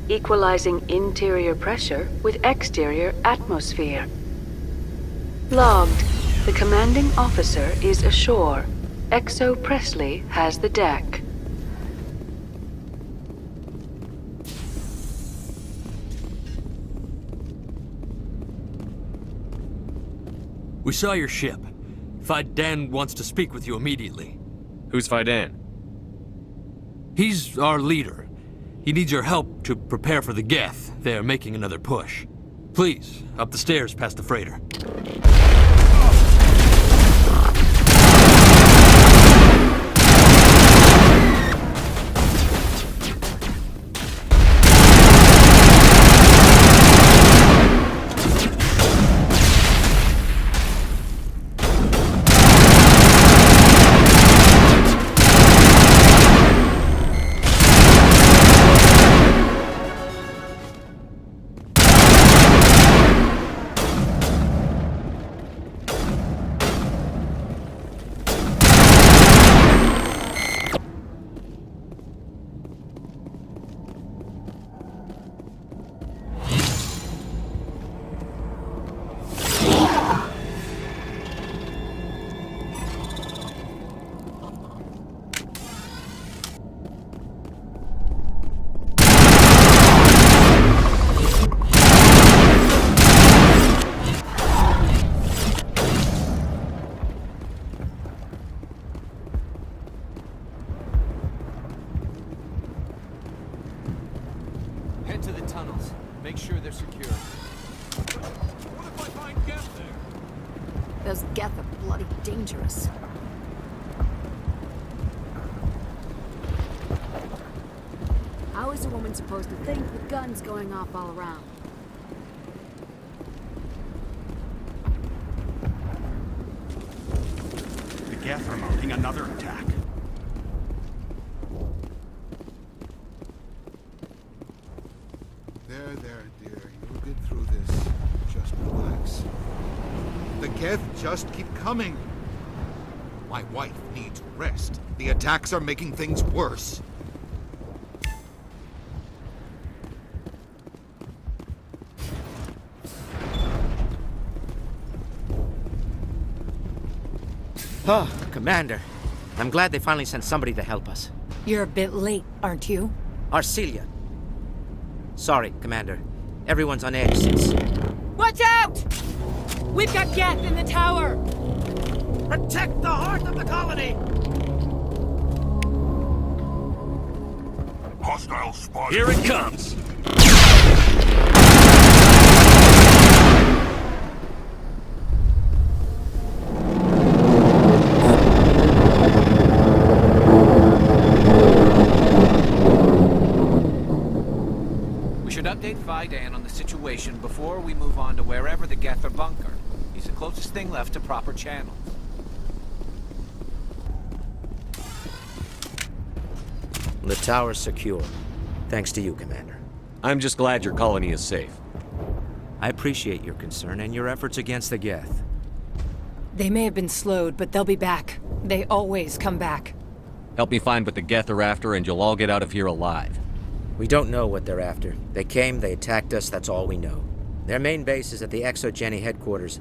equalizing interior pressure with exterior atmosphere. Logged. The commanding officer is ashore. Exo Presley has the deck. We saw your ship. Faidan wants to speak with you immediately. Who's Faidan? He's our leader. He needs your help to prepare for the Geth. They're making another push. Please, up the stairs past the freighter. Head to the tunnels. Make sure they're secure. What if I find Geth there? Those Geth are bloody dangerous. How is a woman supposed to think with guns going off all around? The Geth are mounting another attack. There, dear. You'll get through this. Just relax. The Geth just keep coming. My wife needs rest. The attacks are making things worse. Oh, Commander. I'm glad they finally sent somebody to help us. You're a bit late, aren't you? Arcelia. Sorry, Commander. Everyone's on edge since... Watch out! We've got Geth in the tower! Protect the heart of the colony! Hostile spotted. Here it comes! We should update Faidan on the situation before we move on to wherever the Geth are bunkered. He's the closest thing left to proper channels. The tower's secure. Thanks to you, Commander. I'm just glad your colony is safe. I appreciate your concern and your efforts against the Geth. They may have been slowed, but they'll be back. They always come back. Help me find what the Geth are after, and you'll all get out of here alive. We don't know what they're after. They came, they attacked us, that's all we know. Their main base is at the ExoGeni headquarters.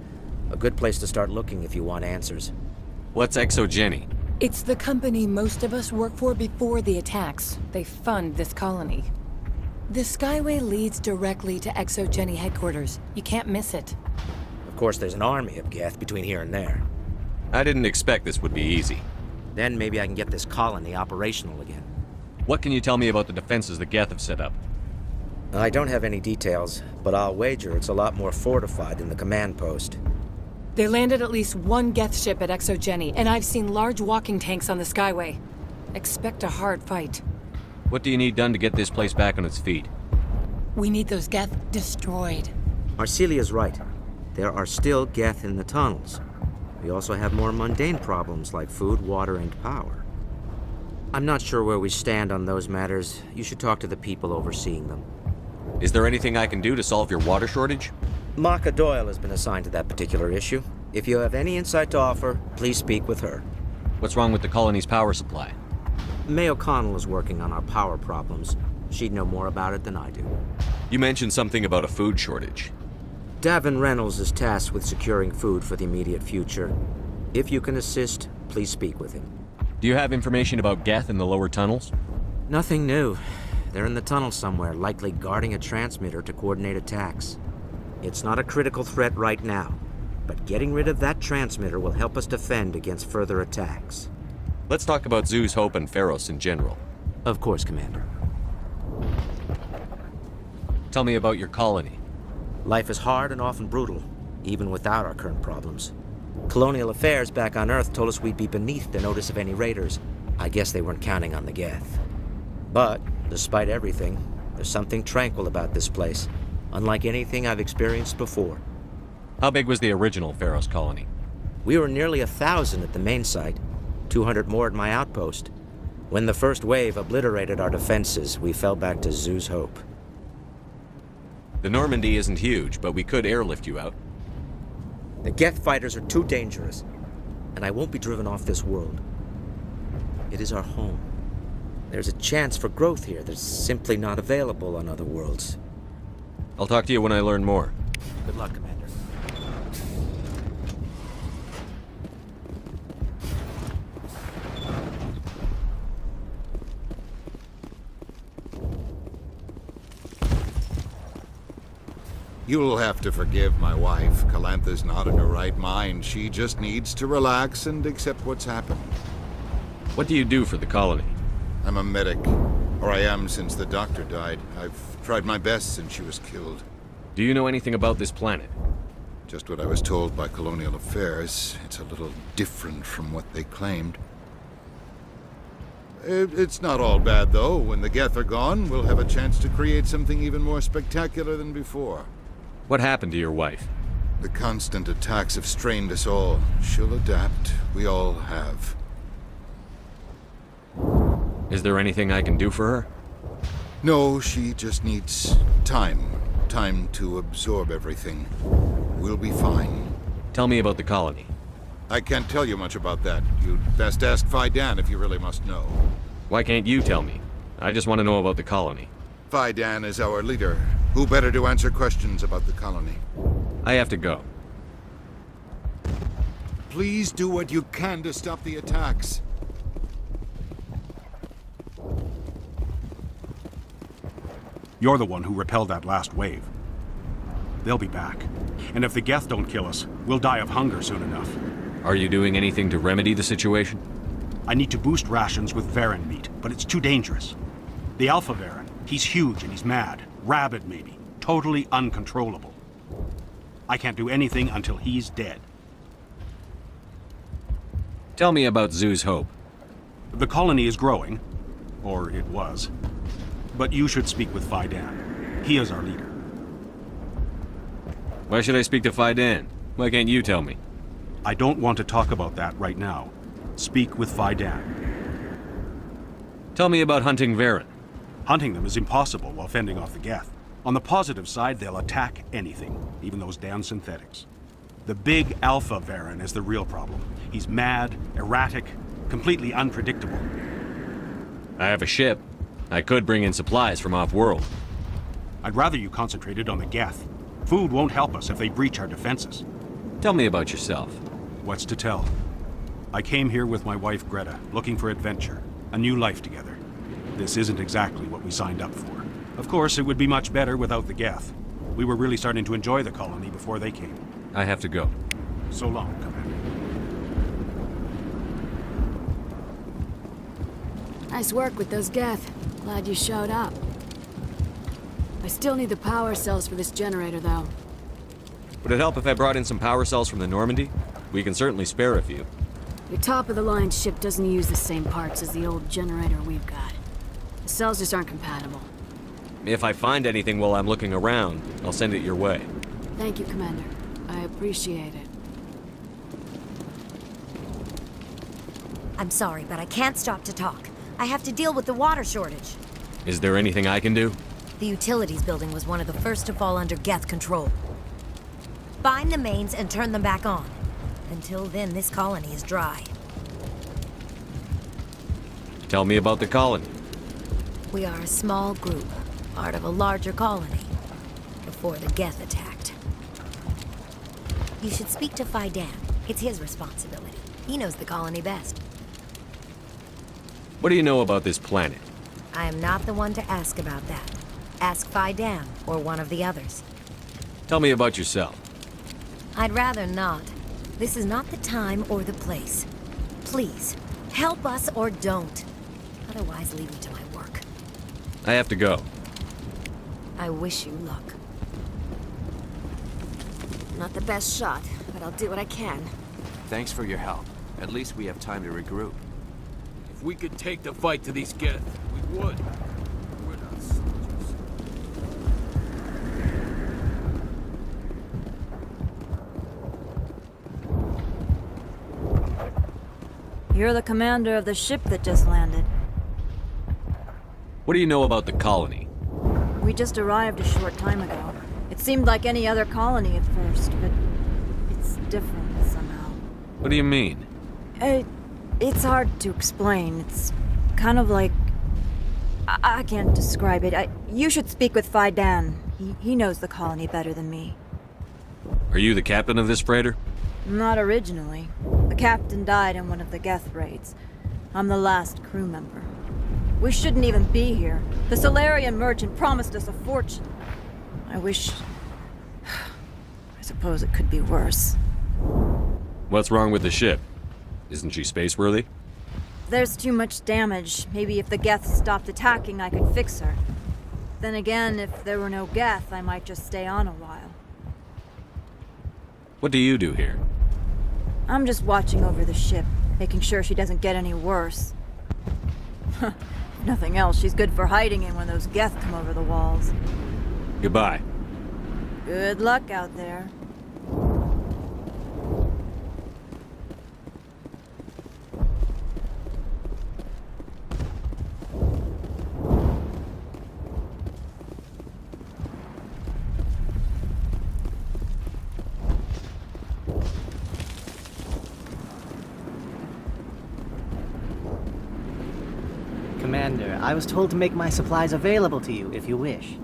A good place to start looking if you want answers. What's ExoGeni? It's the company most of us work for before the attacks. They fund this colony. The Skyway leads directly to ExoGeni headquarters. You can't miss it. Of course, there's an army of Geth between here and there. I didn't expect this would be easy. Then maybe I can get this colony operational again. What can you tell me about the defenses the Geth have set up? I don't have any details, but I'll wager it's a lot more fortified than the command post. They landed at least one Geth ship at ExoGeni, and I've seen large walking tanks on the Skyway. Expect a hard fight. What do you need done to get this place back on its feet? We need those Geth destroyed. Arcelia's right. There are still Geth in the tunnels. We also have more mundane problems like food, water, and power. I'm not sure where we stand on those matters. You should talk to the people overseeing them. Is there anything I can do to solve your water shortage? Maka Doyle has been assigned to that particular issue. If you have any insight to offer, please speak with her. What's wrong with the colony's power supply? May O'Connell is working on our power problems. She'd know more about it than I do. You mentioned something about a food shortage. Davin Reynolds is tasked with securing food for the immediate future. If you can assist, please speak with him. Do you have information about Geth in the lower tunnels? Nothing new. They're in the tunnel somewhere, likely guarding a transmitter to coordinate attacks. It's not a critical threat right now, but getting rid of that transmitter will help us defend against further attacks. Let's talk about Zew's Hope and Pharos in general. Of course, Commander. Tell me about your colony. Life is hard and often brutal, even without our current problems. Colonial Affairs back on Earth told us we'd be beneath the notice of any raiders. I guess they weren't counting on the Geth. But, despite everything, there's something tranquil about this place, unlike anything I've experienced before. How big was the original Pharos colony? We were nearly 1,000 at the main site, 200 more at my outpost. When the first wave obliterated our defenses, we fell back to Zew's Hope. The Normandy isn't huge, but we could airlift you out. The Geth fighters are too dangerous, and I won't be driven off this world. It is our home. There's a chance for growth here that's simply not available on other worlds. I'll talk to you when I learn more. Good luck, Commander. You'll have to forgive my wife. Calantha's not in her right mind. She just needs to relax and accept what's happened. What do you do for the colony? I'm a medic, or I am since the doctor died. I've tried my best since she was killed. Do you know anything about this planet? Just what I was told by Colonial Affairs. It's a little different from what they claimed. It's not all bad, though. When the Geth are gone, we'll have a chance to create something even more spectacular than before. What happened to your wife? The constant attacks have strained us all. She'll adapt. We all have. Is there anything I can do for her? No, she just needs time. Time to absorb everything. We'll be fine. Tell me about the colony. I can't tell you much about that. You'd best ask Phi Dan if you really must know. Why can't you tell me? I just want to know about the colony. Phi Dan is our leader. Who better to answer questions about the colony? I have to go. Please do what you can to stop the attacks. You're the one who repelled that last wave. They'll be back. And if the Geth don't kill us, we'll die of hunger soon enough. Are you doing anything to remedy the situation? I need to boost rations with Varen meat, but it's too dangerous. The Alpha Varen, he's huge and he's mad. Rabid, maybe. Totally uncontrollable. I can't do anything until he's dead. Tell me about Zew's Hope. The colony is growing. Or it was. But you should speak with Phi Dan. He is our leader. Why should I speak to Phi Dan? Why can't you tell me? I don't want to talk about that right now. Speak with Phi Dan. Tell me about hunting Varen. Hunting them is impossible while fending off the Geth. On the positive side, they'll attack anything, even those damn synthetics. The big Alpha Varen is the real problem. He's mad, erratic, completely unpredictable. I have a ship. I could bring in supplies from off-world. I'd rather you concentrated on the Geth. Food won't help us if they breach our defenses. Tell me about yourself. What's to tell? I came here with my wife Greta, looking for adventure, a new life together. This isn't exactly what we signed up for. Of course, it would be much better without the Geth. We were really starting to enjoy the colony before they came. I have to go. So long, Commander. Nice work with those Geth. Glad you showed up. I still need the power cells for this generator, though. Would it help if I brought in some power cells from the Normandy? We can certainly spare a few. Your top-of-the-line ship doesn't use the same parts as the old generator we've got. The cells just aren't compatible. If I find anything while I'm looking around, I'll send it your way. Thank you, Commander. I appreciate it. I'm sorry, but I can't stop to talk. I have to deal with the water shortage. Is there anything I can do? The utilities building was one of the first to fall under Geth control. Find the mains and turn them back on. Until then, this colony is dry. Tell me about the colony. We are a small group, part of a larger colony, before the Geth attacked. You should speak to Faidan. It's his responsibility. He knows the colony best. What do you know about this planet? I am not the one to ask about that. Ask Faidan, or one of the others. Tell me about yourself. I'd rather not. This is not the time or the place. Please, help us or don't. Otherwise, leave me to my work. I have to go. I wish you luck. Not the best shot, but I'll do what I can. Thanks for your help. At least we have time to regroup. If we could take the fight to these Geth, we would. We're not soldiers. You're the commander of the ship that just landed. What do you know about the colony? We just arrived a short time ago. It seemed like any other colony at first, but it's different somehow. What do you mean? It's hard to explain. It's kind of like... I can't describe it. You should speak with Faidan. He knows the colony better than me. Are you the captain of this freighter? Not originally. The captain died in one of the Geth raids. I'm the last crew member. We shouldn't even be here. The Solarian merchant promised us a fortune. I wish... I suppose it could be worse. What's wrong with the ship? Isn't she spaceworthy? There's too much damage. Maybe if the Geth stopped attacking, I could fix her. Then again, if there were no Geth, I might just stay on a while. What do you do here? I'm just watching over the ship, making sure she doesn't get any worse. If nothing else, she's good for hiding in when those Geth come over the walls. Goodbye. Good luck out there. Commander, I was told to make my supplies available to you if you wish.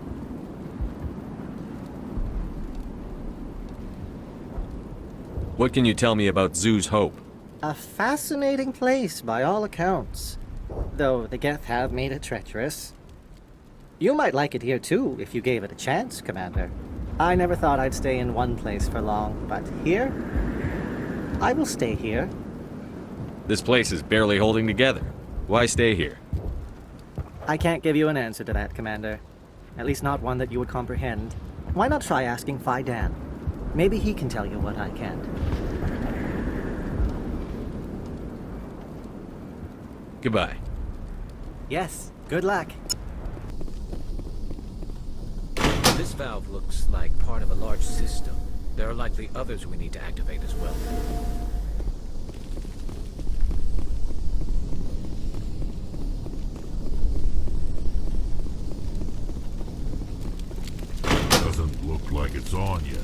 What can you tell me about Zoo's Hope? A fascinating place by all accounts. Though the Geth have made it treacherous. You might like it here too, if you gave it a chance, Commander. I never thought I'd stay in one place for long, but here? I will stay here. This place is barely holding together. Why stay here? I can't give you an answer to that, Commander. At least not one that you would comprehend. Why not try asking Faidan? Maybe he can tell you what I can't. Goodbye. Yes, good luck. This valve looks like part of a large system. There are likely others we need to activate as well. Doesn't look like it's on yet.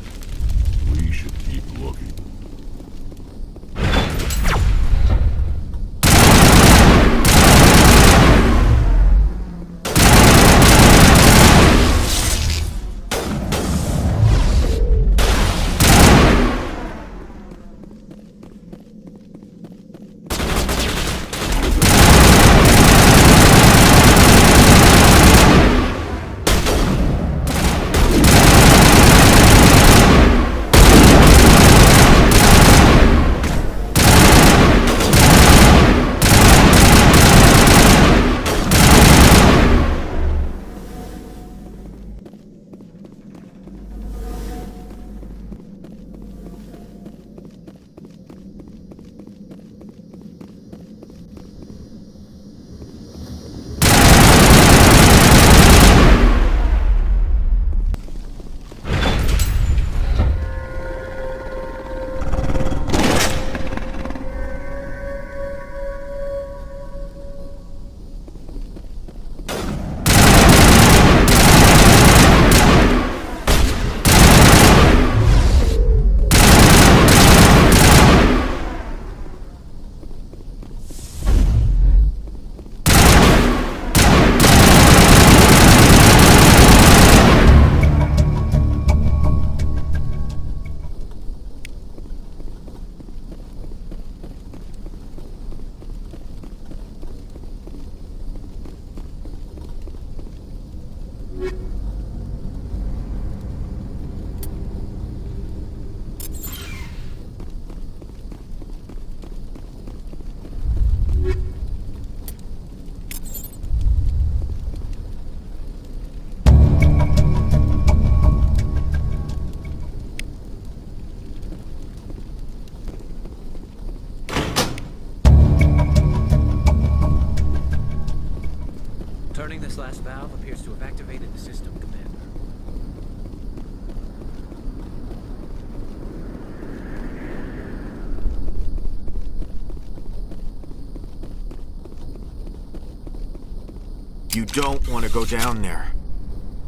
We should keep looking. activated the system, Commander. You don't want to go down there.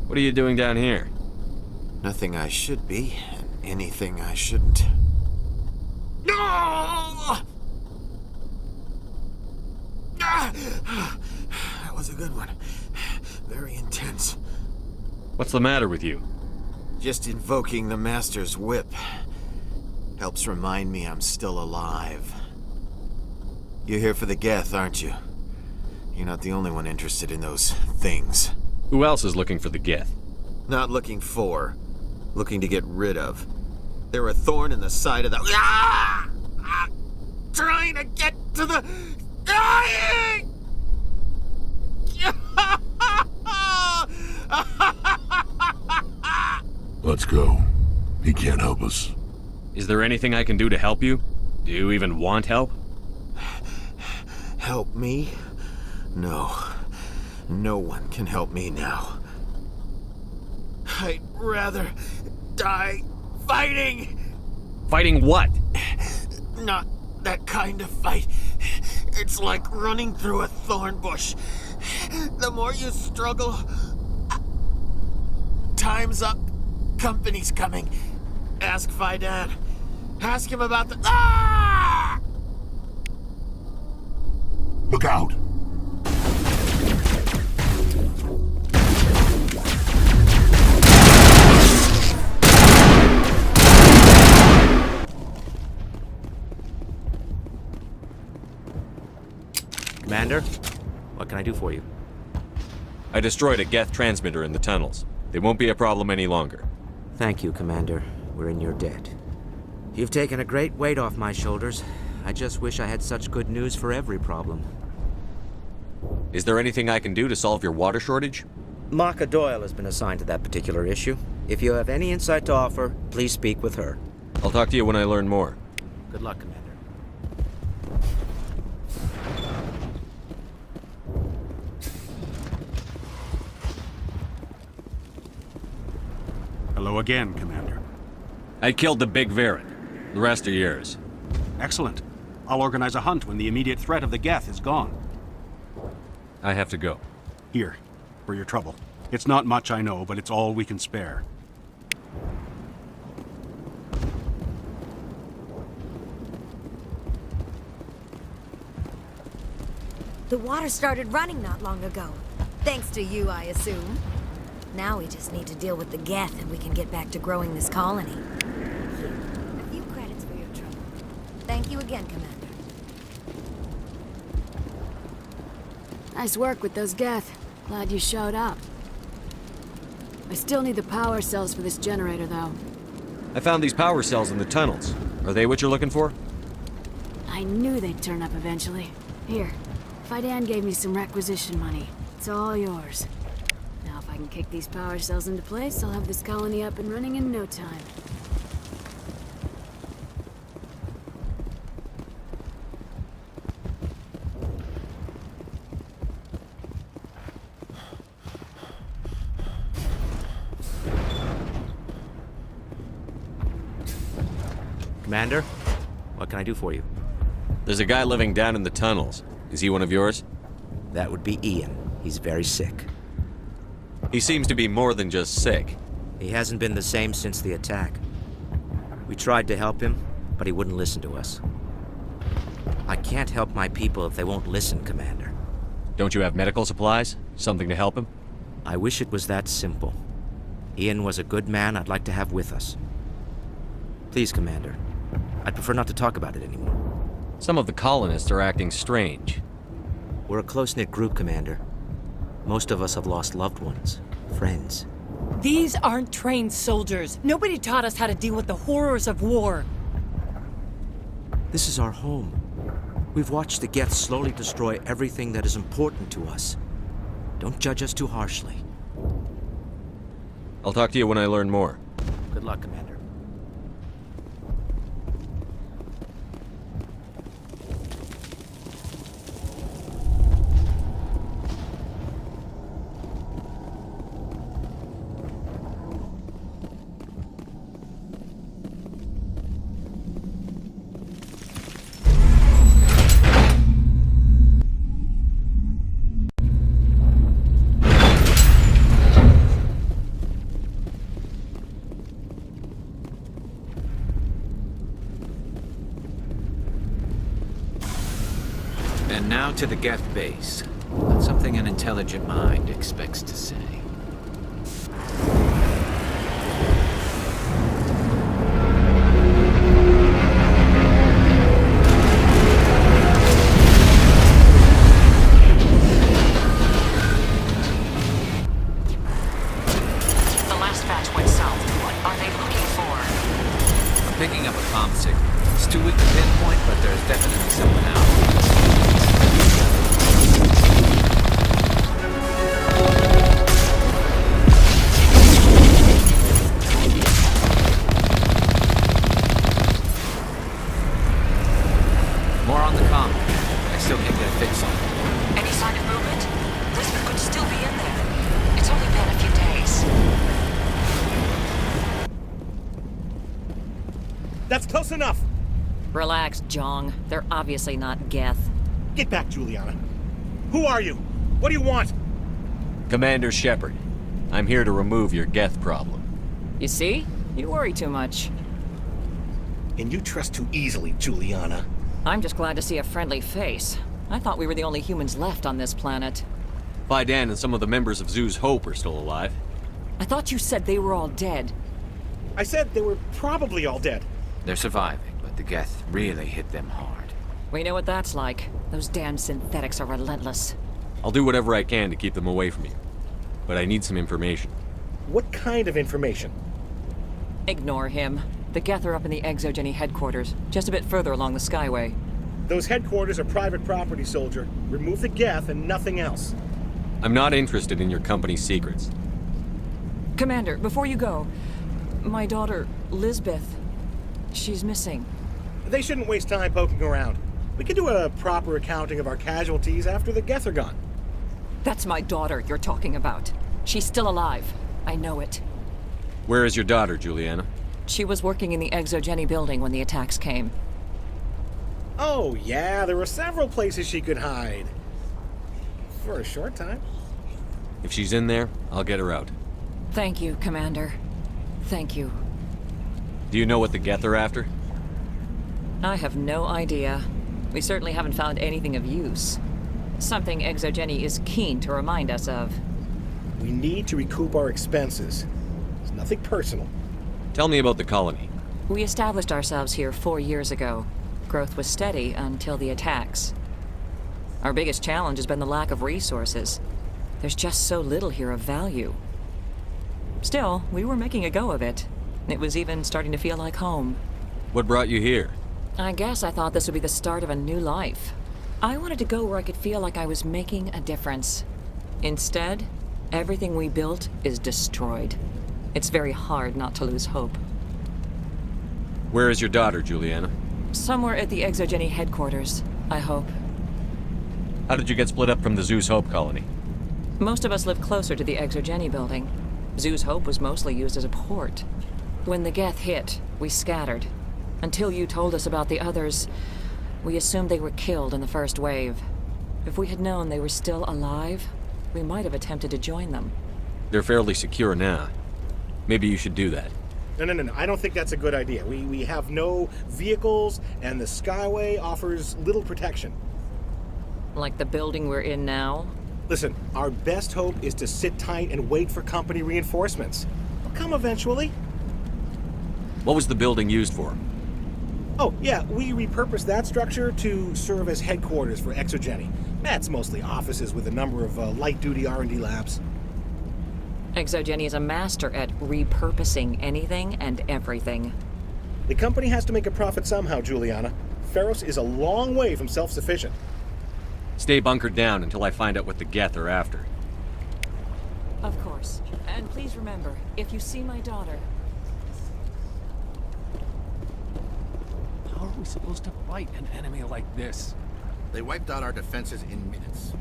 What are you doing down here? Nothing I should be, and anything I shouldn't. No! That was a good one. Very intense. What's the matter with you? Just invoking the Master's whip helps remind me I'm still alive. You're here for the Geth, aren't you? You're not the only one interested in those things. Who else is looking for the Geth? Not looking for. Looking to get rid of. They're a thorn in the side of the... Ah! Trying to get to the... Let's go. He can't help us. Is there anything I can do to help you? Do you even want help? Help me? No. No one can help me now. I'd rather die fighting! Fighting what? Not that kind of fight. It's like running through a thorn bush. The more you struggle... Time's up. Company's coming. Ask Faidan. Ask him about the... Ah! Look out! Commander, what can I do for you? I destroyed a Geth transmitter in the tunnels. They won't be a problem any longer. Thank you, Commander. We're in your debt. You've taken a great weight off my shoulders. I just wish I had such good news for every problem. Is there anything I can do to solve your water shortage? Maka Doyle has been assigned to that particular issue. If you have any insight to offer, please speak with her. I'll talk to you when I learn more. Good luck, Commander. Hello again, Commander. I killed the big Varren. The rest are yours. Excellent. I'll organize a hunt when the immediate threat of the Geth is gone. I have to go. Here, for your trouble. It's not much, I know, but it's all we can spare. The water started running not long ago. Thanks to you, I assume. Now we just need to deal with the Geth and we can get back to growing this colony. Here, a few credits for your trouble. Thank you again, Commander. Nice work with those Geth. Glad you showed up. I still need the power cells for this generator, though. I found these power cells in the tunnels. Are they what you're looking for? I knew they'd turn up eventually. Here, Faidan gave me some requisition money. It's all yours. Now if I can kick these power cells into place, I'll have this colony up and running in no time. Commander, what can I do for you? There's a guy living down in the tunnels. Is he one of yours? That would be Ian. He's very sick. He seems to be more than just sick. He hasn't been the same since the attack. We tried to help him, but he wouldn't listen to us. I can't help my people if they won't listen, Commander. Don't you have medical supplies? Something to help him? I wish it was that simple. Ian was a good man I'd like to have with us. Please, Commander. I'd prefer not to talk about it anymore. Some of the colonists are acting strange. We're a close-knit group, Commander. Most of us have lost loved ones, friends. These aren't trained soldiers. Nobody taught us how to deal with the horrors of war. This is our home. We've watched the Geth slowly destroy everything that is important to us. Don't judge us too harshly. I'll talk to you when I learn more. Good luck, Commander. Now to the Geth base. Not something an intelligent mind expects to say. Picking up a comm signal. It's too weak to pinpoint, but there's definitely someone out. More on the comm. I still can't get a fix on it. Any sign of movement? Lisbeth could still be in there. It's only been a few days. That's close enough! Relax, Jong. They're obviously not Geth. Get back, Juliana. Who are you? What do you want? Commander Shepard. I'm here to remove your Geth problem. You see? You worry too much. And you trust too easily, Juliana. I'm just glad to see a friendly face. I thought we were the only humans left on this planet. Faidan and some of the members of Zoo's Hope are still alive. I thought you said they were all dead. I said they were probably all dead. They're surviving, but the Geth really hit them hard. We know what that's like. Those damn synthetics are relentless. I'll do whatever I can to keep them away from you. But I need some information. What kind of information? Ignore him. The Geth are up in the Exogeny headquarters, just a bit further along the Skyway. Those headquarters are private property, soldier. Remove the Geth and nothing else. I'm not interested in your company's secrets. Commander, before you go, my daughter, Lisbeth, she's missing. They shouldn't waste time poking around. We can do a proper accounting of our casualties after the Geth are gone. That's my daughter you're talking about. She's still alive. I know it. Where is your daughter, Juliana? She was working in the Exogeny building when the attacks came. Oh, yeah, there were several places she could hide. For a short time. If she's in there, I'll get her out. Thank you, Commander. Thank you. Do you know what the Geth are after? I have no idea. We certainly haven't found anything of use. Something Exogeny is keen to remind us of. We need to recoup our expenses. It's nothing personal. Tell me about the colony. We established ourselves here 4 years ago. Growth was steady until the attacks. Our biggest challenge has been the lack of resources. There's just so little here of value. Still, we were making a go of it. It was even starting to feel like home. What brought you here? I guess I thought this would be the start of a new life. I wanted to go where I could feel like I was making a difference. Instead, everything we built is destroyed. It's very hard not to lose hope. Where is your daughter, Juliana? Somewhere at the Exogeny headquarters, I hope. How did you get split up from the Zoo's Hope colony? Most of us live closer to the Exogeny building. Zoo's Hope was mostly used as a port. When the Geth hit, we scattered. Until you told us about the others, we assumed they were killed in the first wave. If we had known they were still alive, we might have attempted to join them. They're fairly secure now. Maybe you should do that. No. I don't think that's a good idea. We have no vehicles, and the Skyway offers little protection. Like the building we're in now? Listen, our best hope is to sit tight and wait for company reinforcements. They'll come eventually. What was the building used for? Oh, yeah, we repurposed that structure to serve as headquarters for Exogeny. That's mostly offices with a number of light-duty R&D labs. Exogeny is a master at repurposing anything and everything. The company has to make a profit somehow, Juliana. Feros is a long way from self-sufficient. Stay bunkered down until I find out what the Geth are after. Of course. And please remember, if you see my daughter... How are we supposed to fight an enemy like this? They wiped out our defenses in minutes.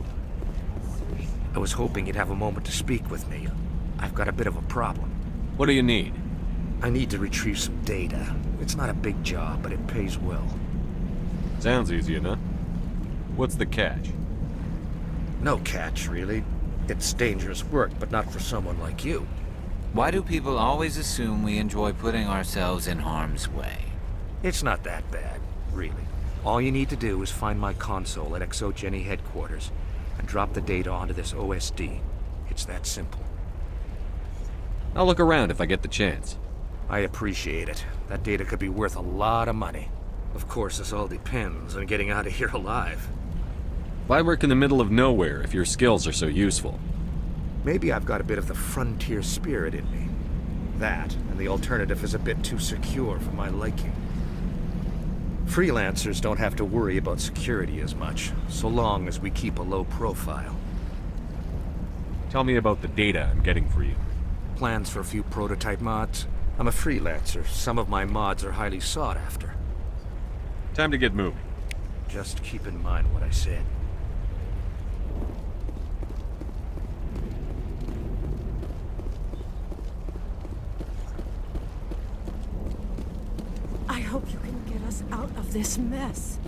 I was hoping you'd have a moment to speak with me. I've got a bit of a problem. What do you need? I need to retrieve some data. It's not a big job, but it pays well. Sounds easy enough. What's the catch? No catch, really. It's dangerous work, but not for someone like you. Why do people always assume we enjoy putting ourselves in harm's way? It's not that bad, really. All you need to do is find my console at ExoGeni headquarters and drop the data onto this OSD. It's that simple. I'll look around if I get the chance. I appreciate it. That data could be worth a lot of money. Of course, this all depends on getting out of here alive. Why work in the middle of nowhere if your skills are so useful? Maybe I've got a bit of the frontier spirit in me. That, and the alternative is a bit too secure for my liking. Freelancers don't have to worry about security as much, so long as we keep a low profile. Tell me about the data I'm getting for you. Plans for a few prototype mods. I'm a freelancer. Some of my mods are highly sought after. Time to get moving. Just keep in mind what I said. I hope you can get us out of this mess.